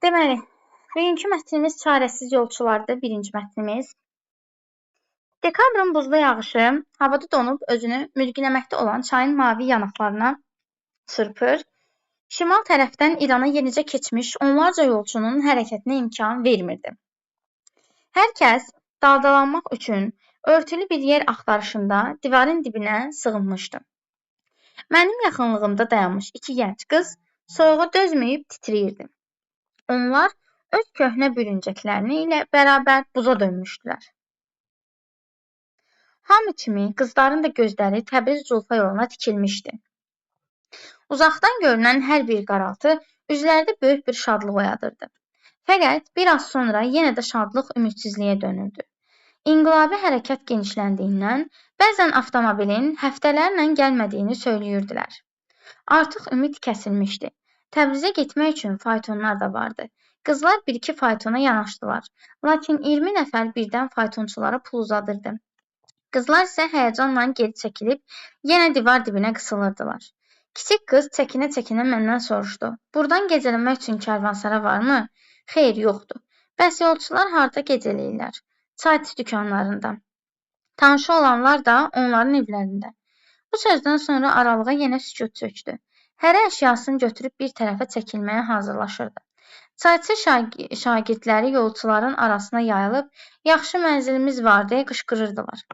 Deməli, bugünkü mətnimiz çarəsiz yolçulardır. Birinci mətnimiz. Dekabrın buzlu yağışı havada donub özünü mürgüləməkdə olan çayın mavi yanaqlarına çırpır. Şimal tərəfdən İrana yenicə keçmiş onlarca yolçunun hərəkətinə imkan vermirdi. Hər kəs daldalanmaq üçün örtülü bir yer axtarışında divarın dibinə sığınmışdı. Mənim yaxınlığımda dayanmış iki gənc qız soyuğa dözməyib titrəyirdi. Onlar öz köhnə bürüncəklərini ilə bərabər buza dönmüşdülər. Hamı kimi qızların da gözləri Təbriz Culfa yoluna tikilmişdi. Uzaqdan görünən hər bir qaraltı üzlərdə böyük bir şadlıq oyadırdı. Fəqət bir az sonra yenə də şadlıq ümidsizliyə dönürdü. İnqilabi hərəkət genişləndiyindən bəzən avtomobilin həftələrlə gəlmədiyini söyləyirdilər. Artıq ümid kəsilmişdi. Təbrizə getmək üçün faytonlar da vardı. Qızlar bir-iki faytona yanaşdılar. Lakin 20 nəfər birdən faytonçulara pul uzadırdı. Qızlar isə həyəcanla geri çəkilib, yenə divar dibinə qısılırdılar. Kiçik qız çəkinə-çəkinə məndən soruşdu. Buradan gecələmək üçün kərvansara varmı? Xeyr, yoxdur. Bəs yolçular harda gecələyirlər? Çayçı dükanlarında. Tanışı olanlar da onların evlərində. Bu sözdən sonra aralığa yenə sükut çökdü. Hərə əşyasını götürüb bir tərəfə çəkilməyə hazırlaşırdı. Çayçı şagirdləri yolçuların arasına yayılıb, yaxşı mənzilimiz var deyə qışqırırdılar.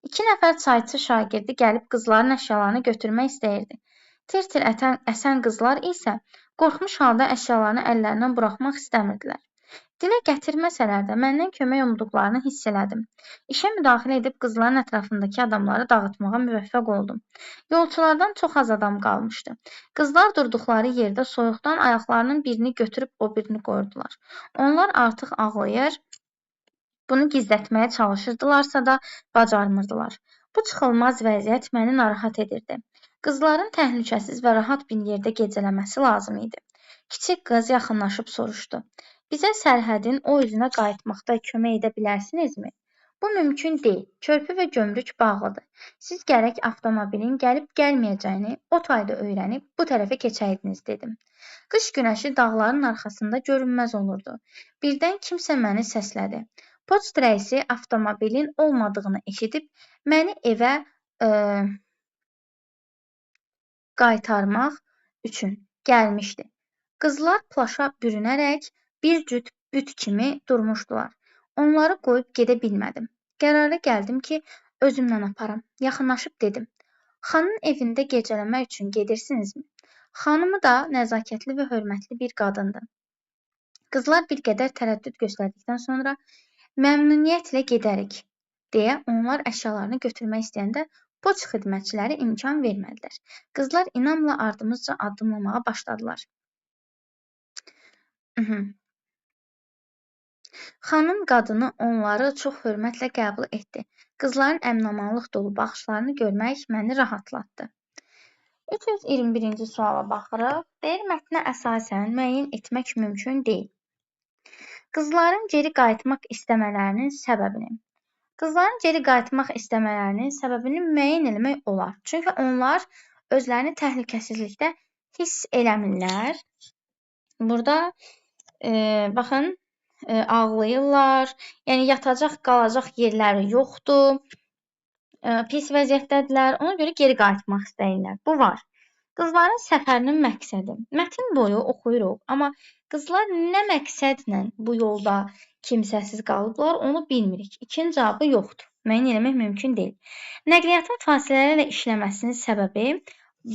2 nəfər çayçı şagirdi gəlib qızların əşyalarını götürmək istəyirdi. Tir-tir əsən qızlar isə qorxmuş halda əşyalarını əllərindən buraxmaq istəmirdilər. Dilə gətirməsələr də məndən kömək umduqlarını hiss elədim. İşə müdaxilə edib qızların ətrafındakı adamları dağıtmağa müvəffəq oldum. Yolçulardan çox az adam qalmışdı. Qızlar durduqları yerdə soyuqdan ayaqlarının birini götürüb o birini qoydular. Onlar artıq ağlayır, bunu gizlətməyə çalışırdılarsa da bacarmırdılar. Bu çıxılmaz vəziyyət məni narahat edirdi. Qızların təhlükəsiz və rahat bir yerdə gecələməsi lazım idi. Kiçik qız yaxınlaşıb soruşdu. Bizə sərhədin o üzünə qayıtmaqda kömək edə bilərsinizmi? Bu mümkün deyil. Körpü və gömrük bağlıdır. Siz gərək avtomobilin gəlib gəlməyəcəyini o tayda öyrənib bu tərəfə keçəydiniz dedim. Qış günəşi dağların arxasında görünməz olurdu. Birdən kimsə məni səslədi. Poçt rəisi avtomobilin olmadığını eşidib məni evə qaytarmaq üçün gəlmişdi. Qızlar plaşa bürünərək bir cüt büt kimi durmuşdular. Onları qoyub gedə bilmədim. Qərara gəldim ki, özümlə aparam. Yaxınlaşıb dedim. Xanın evində gecələmək üçün gedirsinizmi? Xanımı da nəzakətli və hörmətli bir qadındır. Qızlar bir qədər tərəddüd göstərdikdən sonra məmnuniyyətlə gedərik, deyə onlar əşyalarını götürmək istəyəndə poçt xidmətçiləri imkan vermədilər. Qızlar inamla ardımızca addımlamağa başladılar. Xanım qadını onları çox hörmətlə qəbul etdi. Qızların əminamanlıq dolu baxışlarını görmək məni rahatlatdı. 321-ci suala baxırıq. Deyir, mətnə əsasən müəyyən etmək mümkün deyil. Qızların geri qayıtmaq istəmələrinin səbəbini. Qızların geri qayıtmaq istəmələrinin səbəbini müəyyən etmək olar. Çünki onlar özlərini təhlükəsizlikdə hiss eləmirlər. Burada baxın, ağlayırlar, yəni yatacaq, qalacaq yerləri yoxdur, pis vəziyyətdədirlər, ona görə geri qayıtmaq istəyirlər. Bu var. Qızların səfərinin məqsədi. Mətn boyu oxuyuruq, amma qızlar nə məqsədlə bu yolda kimsəsiz qalıblar, onu bilmirik. İkinci cavabı yoxdur. Müəyyən etmək mümkün deyil. Nəqliyyatın fasilələrlə işləməsinin səbəbi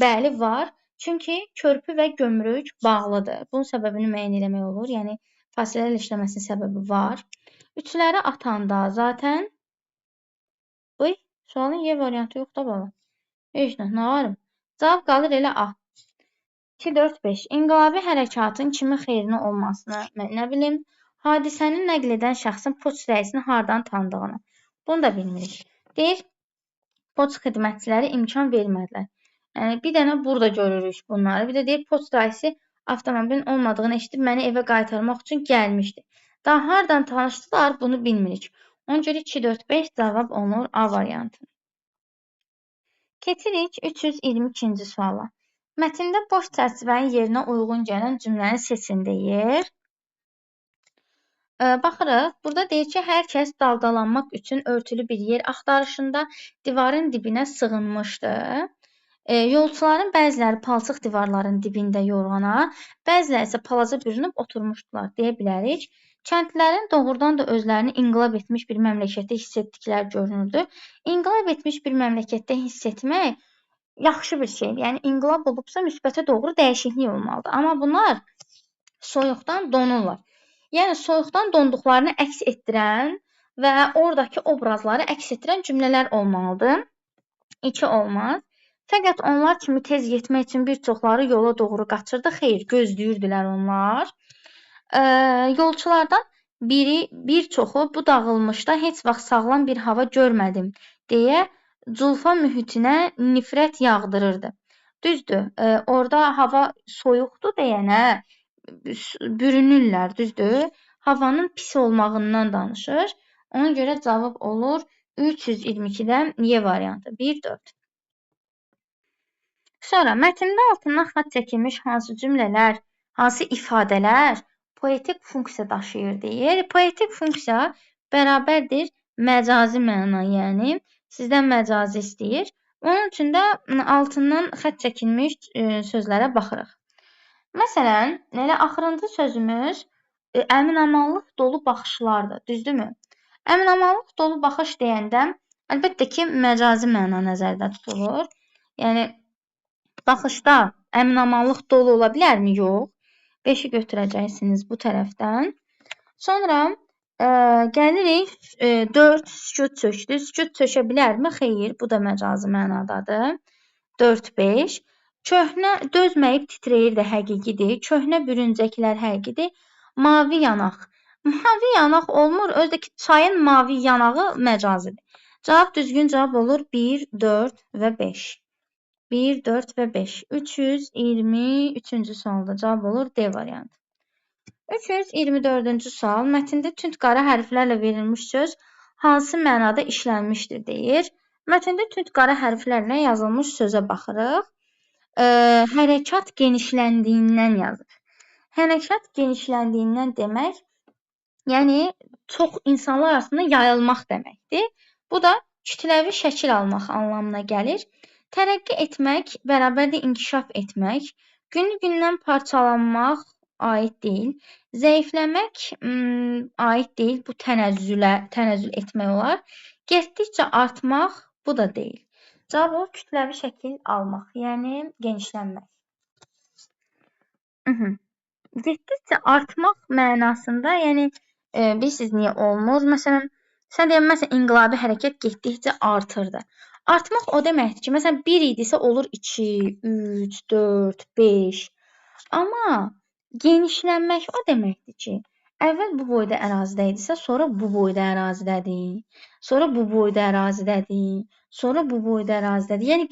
bəli var. Çünki körpü və gömrük bağlıdır. Bunun səbəbini müəyyən etmək olur. Yəni fasilələrlə işləməsinin səbəbi var. Üçləri atanda zaten sualın Y variantı yoxdur bala. Heç nə varım. Cavab qalır elə A. 2, 4, 5. İnqilabi hərəkatın kimin xeyrinə olmasını, mən nə bilim, hadisənin nəql edən şəxsin poçt rəisini hardan tanıdığını. Bunu da bilmirik. Deyir, poçt xidmətçiləri imkan vermədilər. Yəni, bir dənə burada görürük bunları. Bir də deyir, poçt rəisi avtomobilin olmadığını eşidib məni evə qaytarmaq üçün gəlmişdi. Daha hardan tanışdılar, bunu bilmirik. Ona görə 2, 4, 5 cavab olur A variantı. Keçirik 322-ci suala. Mətndə boş çərçivənin yerinə uyğun gələn cümləni seçin deyir. Baxırıq, burada deyir ki, hər kəs daldalanmaq üçün örtülü bir yer axtarışında divarın dibinə sığınmışdı. Yolçuların bəziləri palçıq divarların dibində yorğana, bəziləri isə palaca bürünüb oturmuşdular deyə bilərik. Kəndlilərin doğrudan da özlərini inqilab etmiş bir məmləkətdə hiss etdikləri görünürdü. İnqilab etmiş bir məmləkətdə hiss etmək yaxşı bir şeydir. Yəni inqilab olubsa müsbətə doğru dəyişiklik olmalıdır. Amma bunlar soyuqdan donurlar. Yəni soyuqdan donduqlarını əks etdirən və oradakı obrazları əks etdirən cümlələr olmalıdır. 2 olmaz. Fəqət onlar kimi tez getmək üçün bir çoxları yola doğru qaçırdı. Xeyr, gözləyirdilər onlar. Yolçulardan bir çoxu bu dağılmışda heç vaxt sağlam bir hava görmədim deyə Culfa mühitinə nifrət yağdırırdı. Düzdür, orada hava soyuqdur deyənə bürünürlər, düzdür? Havanın pis olmağından danışır. Ona görə cavab olur 322-dən Y variantı. 1-4. Sonra mətndə altından xətt çəkilmiş hansı cümlələr, hansı ifadələr poetik funksiya daşıyır deyir. Poetik funksiya bərabərdir məcazi məna, yəni sizdən məcazi istəyir. Onun üçün də altından xətt çəkilmiş sözlərə baxırıq. Məsələn, elə axırıncı sözümüz əminamanlıq dolu baxışlardır, düzdürmü? Əminamanlıq dolu baxış deyəndə əlbəttə ki, məcazi məna nəzərdə tutulur. Yəni baxışda əminamanlıq dolu ola bilərmi? Yox. 5-i götürəcəksiniz bu tərəfdən. Sonra gəlirik 4 sükut çökdü. Sükut çökə bilərmi? Xeyr, bu da məcazi mənadadır. 4-5. Köhnə dözməyib titrəyir də həqiqidir. Köhnə bürüncəklər həqiqidir. Mavi yanaq. Mavi yanaq olmur. Özdəki çayın mavi yanağı məcazidir. Cavab düzgün cavab olur 1, 4 və 5. 1, 4 və 5. 323-cü sualda cavab olur D variantı. 324-cü sual. Mətndə tünd qara hərflərlə verilmiş söz hansı mənada işlənmişdir deyir. Mətndə tünd qara hərflərlə yazılmış sözə baxırıq. Hərəkat genişləndiyindən yazır. Hərəkat genişləndiyindən demək, yəni çox insanlar arasında yayılmaq deməkdir. Bu da kütləvi şəkil almaq anlamına gəlir. Tərəqqi etmək bərabərdir inkişaf etmək. Günü-gündən parçalanmaq aid deyil. Zəifləmək aid deyil. Bu tənəzzül etmək olar. Getdikcə artmaq bu da deyil. Cavab olur kütləvi şəkil almaq, yəni genişlənmək. Getdikcə artmaq mənasında, yəni bilirsiniz niyə olmur? Məsələn, sən deyəm, məsələn, inqilabi hərəkət getdikcə artırdı. Artmaq o deməkdir ki, məsələn, 1 idisə olur 2, 3, 4, 5. Amma genişlənmək o deməkdir ki, əvvəl bu boyda ərazidə idisə, sonra bu boyda ərazidədir. Sonra bu boyda ərazidədir. Sonra bu boyda ərazidədir. Yəni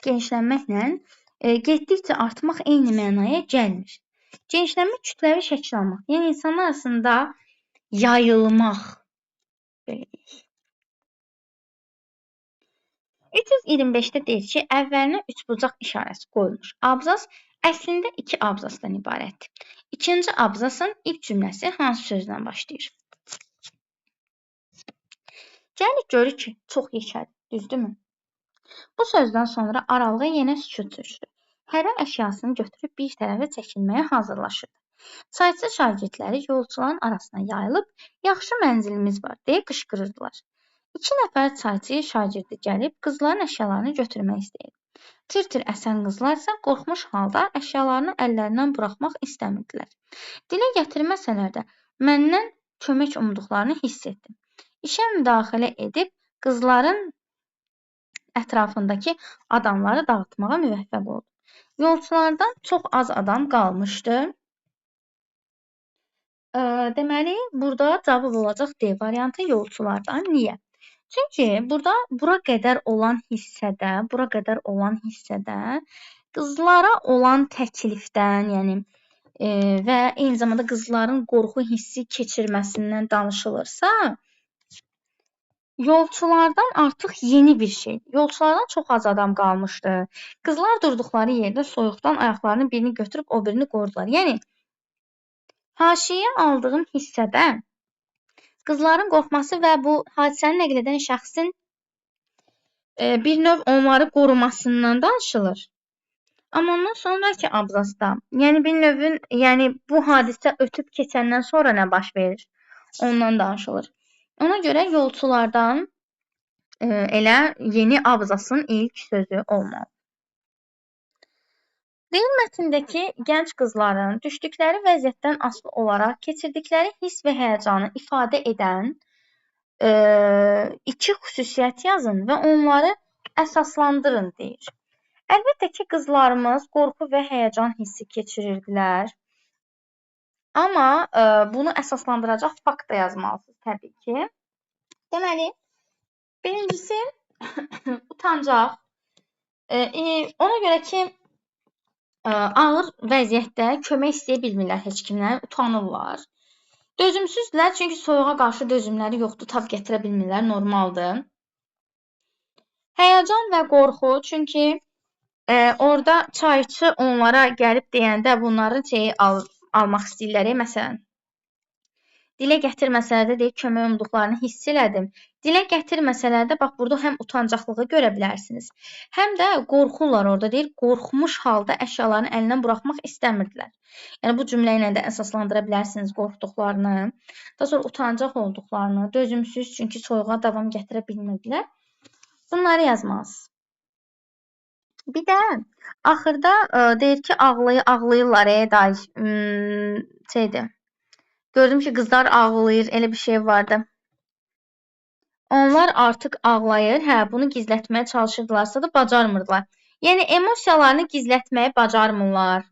genişlənməklə getdikcə artmaq eyni mənaya gəlmir. Genişlənmək kütləvi şəkil almaq. Yəni insanlar arasında yayılmaq. 325-də deyir ki, əvvəlinə üçbucaq işarəsi qoyulmuş. Abzas əslində 2 abzasdan ibarətdir. İkinci abzasın ilk cümləsi hansı sözdən başlayır? Gəlirik, görürük ki, çox yekədir, düzdürmü? Bu sözdən sonra aralığa yenə sükut çökdü. Hərə əşyasını götürüb bir tərəfə çəkilməyə hazırlaşırdı. Çayçı şagirdləri yolçuların arasına yayılıb, yaxşı mənzilimiz var, deyə qışqırırdılar. 2 nəfər çayçı şagirdi gəlib, qızların əşyalarını götürmək istəyirdi. Tir-tir əsən qızlar isə qorxmuş halda əşyalarını əllərindən buraxmaq istəmirdilər. Dilə gətirməsələr də məndən kömək umduqlarını hiss etdim. İşə müdaxilə edib qızların ətrafındakı adamları dağıtmağa müvəffəq oldum. Yolçulardan çox az adam qalmışdı. Deməli, burada cavab olacaq D variantı yolçulardan. Niyə? Çünki burada bura qədər olan hissədə qızlara olan təklifdən, yəni və eyni zamanda qızların qorxu hissi keçirməsindən danışılırsa, yolçulardan artıq yeni bir şey. Yolçulardan çox az adam qalmışdı. Qızlar durduqları yerdə soyuqdan ayaqlarının birini götürüb o birini qorudular. Yəni Haşiyə aldığım hissədə qızların qorxması və bu hadisəni nəql edən şəxsin bir növ onları qorumasından danışılır. Amma ondan sonraki abzasda, yəni bir növün, yəni bu hadisə ötüb keçəndən sonra nə baş verir? Ondan danışılır. Ona görə yolçulardan elə yeni abzasın ilk sözü olmalı. Deyil mətndəki gənc qızların düşdükləri vəziyyətdən asılı olaraq keçirdikləri hiss və həyəcanı ifadə edən iki xüsusiyyət yazın və onları əsaslandırın deyir. Əlbəttə ki, qızlarımız qorxu və həyəcan hissi keçirirdilər. Amma bunu əsaslandıracaq fakt da yazmalısınız təbii ki. Deməli, birincisi utancaq. Ona görə ki, ağır vəziyyətdə kömək istəyə bilmirlər heç kimdən, utanırlar. Dözümsüzdürlər, çünki soyuğa qarşı dözümləri yoxdur, tab gətirə bilmirlər, normaldır. Həyəcan və qorxu, çünki orada çayçı onlara gəlib deyəndə bunların almaq istəyirlər. Məsələn, dilə gətirməsələr də deyir, kömək umduqlarını hiss elədim. Dilə gətirməsələr də, bax, burada həm utancaqlığı görə bilərsiniz, həm də qorxurlar orada, deyir, qorxmuş halda əşyalarını əlindən buraxmaq istəmirdilər. Yəni, bu cümlə ilə də əsaslandıra bilərsiniz qorxduqlarını, daha sonra utancaq olduqlarını, dözümsüz, çünki soyuğa davam gətirə bilmirdilər. Bunları yazmalısınız. Bir də axırda deyir ki, ağlayırlar, şeydir. Gördüm ki, qızlar ağlayır, elə bir şey vardı. Onlar artıq ağlayır, bunu gizlətməyə çalışırdılarsa da bacarmırdılar. Yəni, emosiyalarını gizlətməyi bacarmırlar.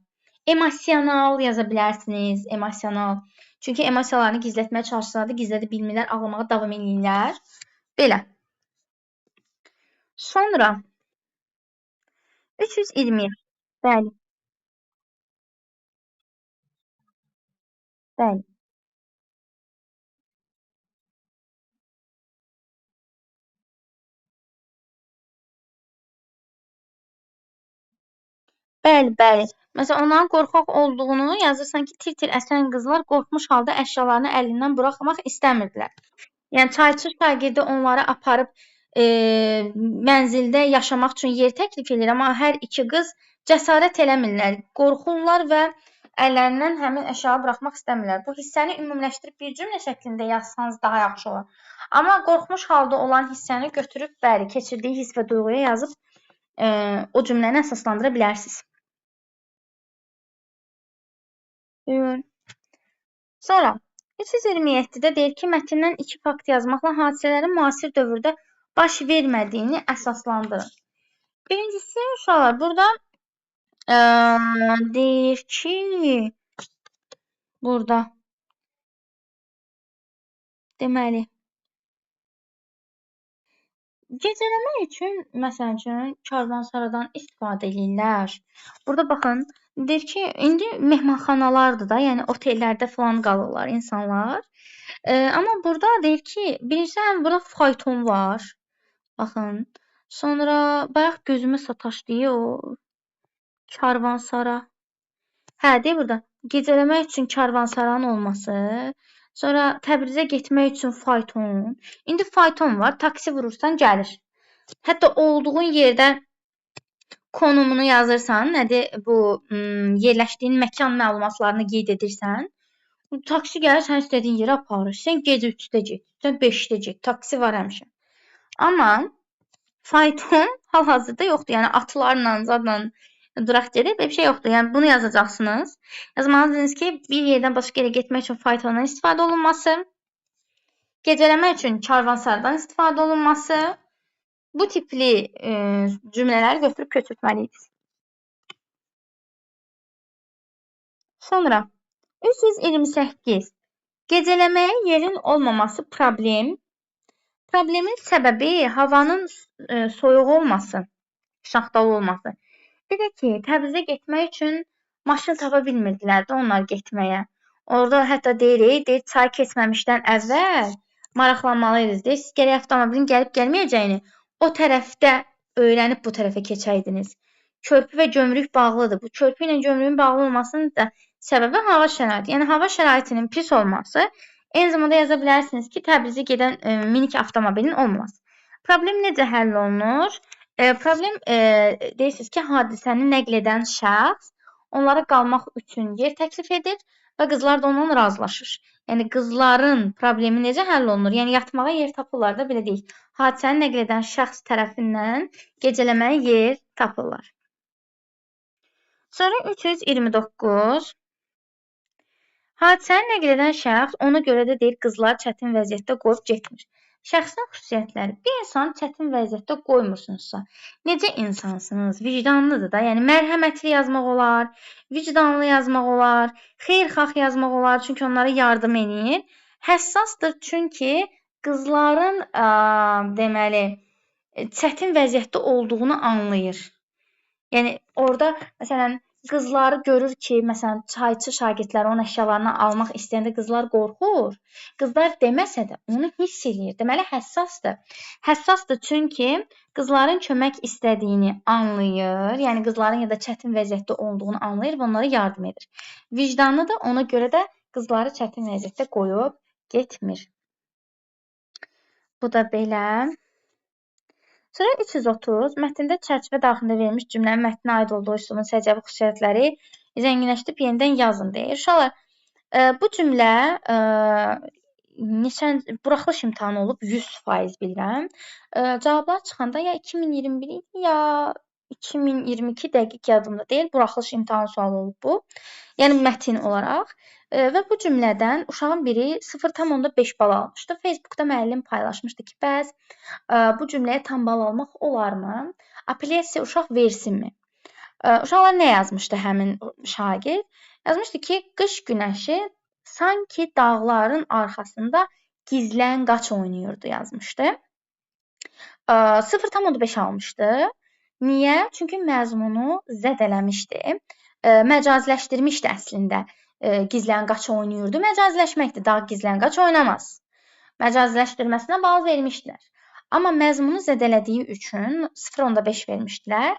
Emosional yaza bilərsiniz, emosional. Çünki emosiyalarını gizlətməyə çalışsalar da gizlədə bilmirlər, ağlamağa davam edirlər. Belə. Sonra 320. Bəli. Bəli. Bəli. Məsələn, onların qorxaq olduğunu yazırsan ki, tir-tir əsən qızlar qorxmuş halda əşyalarını əlindən buraxmaq istəmirdilər. Yəni, çayçı şagirdi onları aparıb mənzildə yaşamaq üçün yer təklif edir, amma hər iki qız cəsarət eləmirlər, qorxurlar və əllərindən həmin əşyaları buraxmaq istəmirlər. Bu hissəni ümumiləşdirib bir cümlə şəklində yazsanız daha yaxşı olar. Amma qorxmuş halda olan hissəni götürüb, bəli, keçirdiyi hiss və duyğuya yazıb o cümləni əsaslandıra bilərsiniz. Sonra 327-də deyir ki, mətndən iki fakt yazmaqla hadisələrin müasir dövrdə baş vermədiyini əsaslandırın. Birincisi, uşaqlar, burada deyir ki, burada deməli, gecələmək üçün, məsəl üçün, karvansaradan istifadə edirlər. Burada baxın, deyir ki, indi mehmanxanalardır da, yəni otellərdə falan qalırlar insanlar. Amma burada deyir ki, birincisi həm burada fayton var. Baxın. Sonra bayaq gözümə sataşdı o karvansara. Deyir burada gecələmək üçün karvansaranın olması. Sonra Təbrizə getmək üçün fayton. İndi fayton var, taksi vurursan gəlir. Hətta olduğun yerdə konumunu yazırsan, nədir bu yerləşdiyin məkan məlumatlarını qeyd edirsən. Taksi gəlir, sən istədiyin yerə aparır. Sən gecə 3-də get, sən 5-də get. Taksi var həmişə. Amma fayton hal-hazırda yoxdur. Yəni atlarla, zadla duraq gedib, bir şey yoxdur. Yəni bunu yazacaqsınız. Yazmalısınız ki, bir yerdən başqa yerə getmək üçün faytondan istifadə olunması, gecələmək üçün karvansaradan istifadə olunması, bu tipli cümlələri götürüb köçürtməliyik. Sonra 328. Gecələməyə yerin olmaması problem. Problemin səbəbi havanın soyuq olması, şaxtalı olması. Bir də ki, Təbrizə getmək üçün maşın tapa bilmirdilər də onlar getməyə. Orada hətta deyir, çay keçməmişdən əvvəl maraqlanmalıydınız. Deyir, siz gərək avtomobilin gəlib gəlməyəcəyini o tərəfdə öyrənib bu tərəfə keçəydiniz. Körpü və gömrük bağlıdır. Bu körpü ilə gömrüyün bağlı olmasının da Səbəbi hava şəraiti. Yəni hava şəraitinin pis olması. Eyni zamanda yaza bilərsiniz ki, Təbrizə gedən minik avtomobilin olmaması. Problem necə həll olunur? Problem deyirsiniz ki, hadisəni nəql edən şəxs onlara qalmaq üçün yer təklif edir və qızlar da onunla razılaşır. Yəni qızların problemi necə həll olunur? Yəni yatmağa yer tapırlar da, belə deyək. Hadisəni nəql edən şəxs tərəfindən gecələməyə yer tapırlar. Sonra 329. Hadisəni nəql edən şəxs ona görə də deyir, qızlar çətin vəziyyətdə qoyub getmir. Şəxsin xüsusiyyətləri. Bir insanı çətin vəziyyətdə qoymursunuzsa, necə insansınız? Vicdanlıdır da. Yəni mərhəmətli yazmaq olar, vicdanlı yazmaq olar, xeyirxah yazmaq olar, çünki onlara yardım edir. Həssasdır, çünki qızların deməli çətin vəziyyətdə olduğunu anlayır. Yəni orada məsələn qızları görür ki, məsələn çayçı şagirdləri onun əşyalarını almaq istəyəndə qızlar qorxur. Qızlar deməsə də onu hiss eləyir. Deməli həssasdır. Həssasdır, çünki qızların kömək istədiyini anlayır. Yəni qızların ya da çətin vəziyyətdə olduğunu anlayır və onlara yardım edir. Vicdanlıdır, ona görə də qızları çətin vəziyyətdə qoyub getmir. Bu da belə. Sonra 330. Mətndə çərçivə daxilində verilmiş cümlənin mətnə aid olduğu üslubun səciyyəvi xüsusiyyətləri zənginləşdirib yenidən yazın deyir. Uşaqlar, bu cümlə buraxılış imtahanı olub 100% bilirəm. Cavablar çıxanda ya 2021 idi, ya 2022 dəqiq yadımda deyil. Buraxılış imtahanı sualı olub bu. Yəni mətin olaraq. Və bu cümlədən uşağın biri 0,5 bal almışdı. Facebookda müəllim paylaşmışdı ki, bəs bu cümləyə tam bal almaq olarmı? Apellyasiya uşaq versinmi? Uşaqlar nə yazmışdı həmin şagird? Yazmışdı ki, qış günəşi sanki dağların arxasında gizlən qaç oynayırdı yazmışdı. 0,5 almışdı. Niyə? Çünki məzmunu zədələmişdi. Məcazləşdirmişdi əslində. Gizlən qaç oynayırdı. Məcazləşməkdir. Dağ gizlən qaç oynamaz. Məcazləşdirməsinə bal vermişdilər. Amma məzmunu zədələdiyi üçün 0,5 vermişdilər.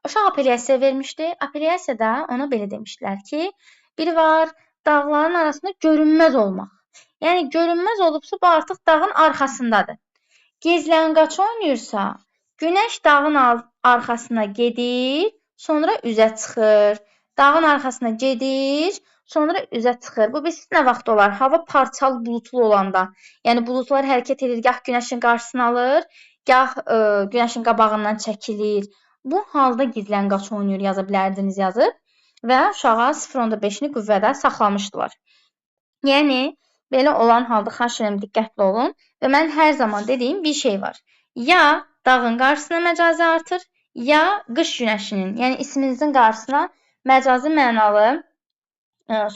Uşaq apellyasiya vermişdi. Apellyasiyada ona belə demişdilər ki, biri var, dağların arasında görünməz olmaq. Yəni görünməz olubsa, bu artıq dağın arxasındadır. Gizlən qaç oynayırsa, günəş dağın arxasına gedir, sonra üzə çıxır. Dağın arxasına gedir, sonra üzə çıxır. Bu bilsiz nə vaxt olar? Hava parçalı, bulutlu olanda. Yəni buludlar hərəkət edir, gah günəşin qarşısını alır, gah günəşin qabağından çəkilir. Bu halda gizlən qaç oynayır yaza bilərdiniz yazıb və uşağa 0,5-ni qüvvədə saxlamışdılar. Yəni belə olan halda xahiş edirəm diqqətli olun və mən hər zaman dediyim bir şey var. Ya dağın qarşısına məcazi artır, ya qış günəşinin, yəni isminizin qarşısına məcazi mənalı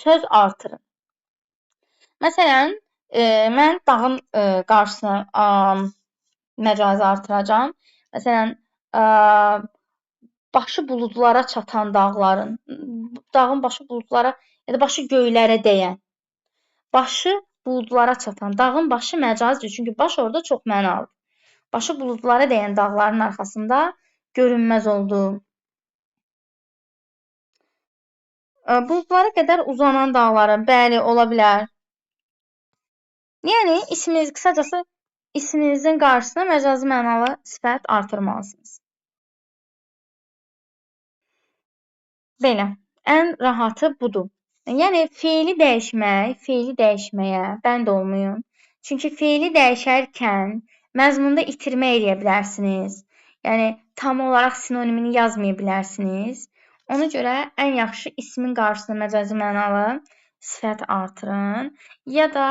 söz artırın. Məsələn, mən dağın qarşısına məcazi artıracağam. Məsələn, başı buludlara çatan dağların, dağın başı buludlara ya da başı göylərə dəyən, başı buludlara çatan, dağın başı məcazdır, çünki baş orada çox mənalıdır. Başı buludlara dəyən dağların arxasında görünməz oldu. Buludlara qədər uzanan dağların, bəli, ola bilər. Yəni, qısacası isminizin qarşısına məcazi mənalı sifət artırmalısınız. Belə, ən rahatı budur. Yəni, feili dəyişməyə bənd olmayın. Çünki feili dəyişərkən məzmunda itirmə eləyə bilərsiniz. Yəni, tam olaraq sinonimini yazmaya bilərsiniz. Ona görə ən yaxşı ismin qarşısına məcazi mənalı sifət artırın. Ya da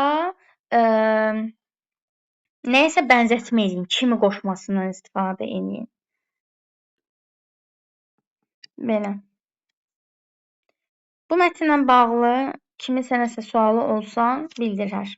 nəyəsə bənzətmə edin, kimi qoşmasından istifadə edin. Belə. Bu mətnlə bağlı kiminsə nəsə sualı olsa bildirər.